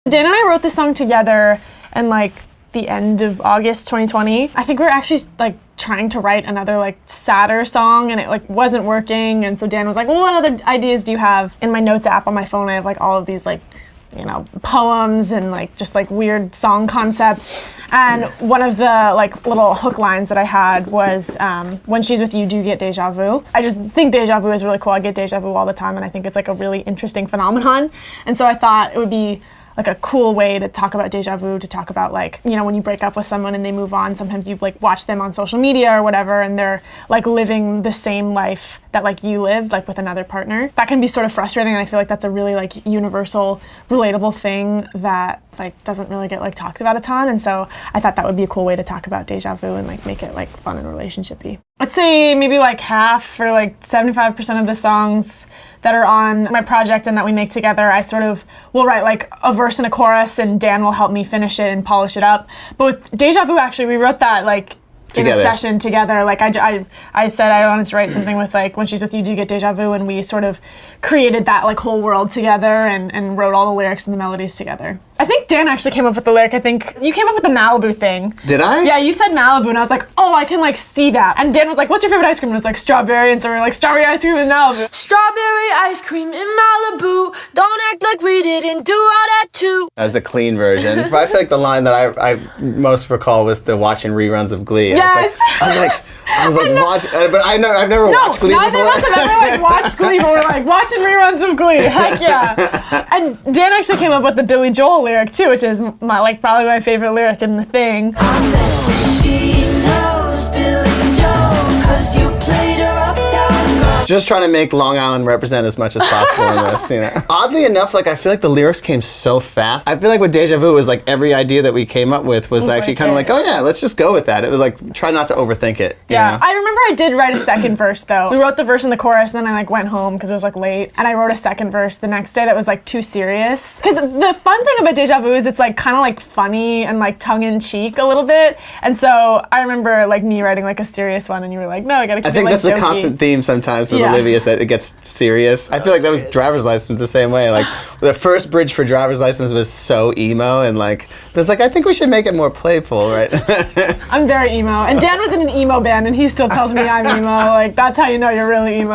Dan and I wrote this song together in like the end of August 2020. I think we were actually like trying to write another like sadder song and it like wasn't working, and so Dan was like, well, what other ideas do you have? In my notes app on my phone I have like all of these like, you know, poems and like just like weird song concepts, and one of the like little hook lines that I had was when she's with you, do you get deja vu? I just think deja vu is really cool. I get deja vu all the time and I think it's like a really interesting phenomenon, and so I thought it would be like a cool way to talk about deja vu, to talk about like, you know, when you break up with someone and they move on, sometimes you like watch them on social media or whatever and they're like living the same life that like you lived, like with another partner. That can be sort of frustrating, and I feel like that's a really like universal, relatable thing that like doesn't really get like talked about a ton, and so I thought that would be a cool way to talk about deja vu and like make it like fun and relationshipy. I'd say maybe like half or like 75% of the songs that are on my project and that we make together, I sort of will write like a verse and a chorus and Dan will help me finish it and polish it up. But with Deja Vu, actually, we wrote that like together. In a session together. Like I said I wanted to write something with like, when she's with you, do you get deja vu? And we sort of created that like whole world together and wrote all the lyrics and the melodies together. I think Dan actually came up with the lyric. I think you came up with the Malibu thing. Did I? Yeah, you said Malibu and I was like, oh, I can like see that. And Dan was like, what's your favorite ice cream? And it was like strawberry, and so we were like, strawberry ice cream in Malibu. Strawberry ice cream in Malibu. Don't act like we didn't do all that too. As a clean version. But I feel like the line that I most recall was the watching reruns of Glee. Yes. I was like, watch, but I've never watched Glee before. Neither of us have ever like watched Glee, but we're like watching reruns of Glee. Heck yeah! And Dan actually came up with the Billy Joel lyric too, which is my like probably my favorite lyric in the thing. I bet that she knows Billy Joel, 'cause you played her uptown girl. Just trying to make Long Island represent as much as possible in this, you know. Oddly enough, like I feel like the lyrics came so fast. I feel like with Deja Vu was like every idea that we came up with was actually kind of like, oh yeah, let's just go with that. It was like, try not to overthink it. Yeah, you know? I remember I did write a second verse though. We wrote the verse and the chorus, and then I like went home because it was like late, and I wrote a second verse the next day that was like too serious. Because the fun thing about Deja Vu is it's like kind of like funny and like tongue-in-cheek a little bit, and so I remember like me writing like a serious one, and you were like, no, I gotta keep it like I think that's jokey. a constant theme sometimes with Olivia, is that it gets serious. I feel like that was Driver's License the same way. Like the first bridge for Driver's License was so emo, and like there's like, I think we should make it more playful, right? I'm very emo, and Dan was in an emo band, and he still tells me I'm emo. Like that's how you know you're really emo.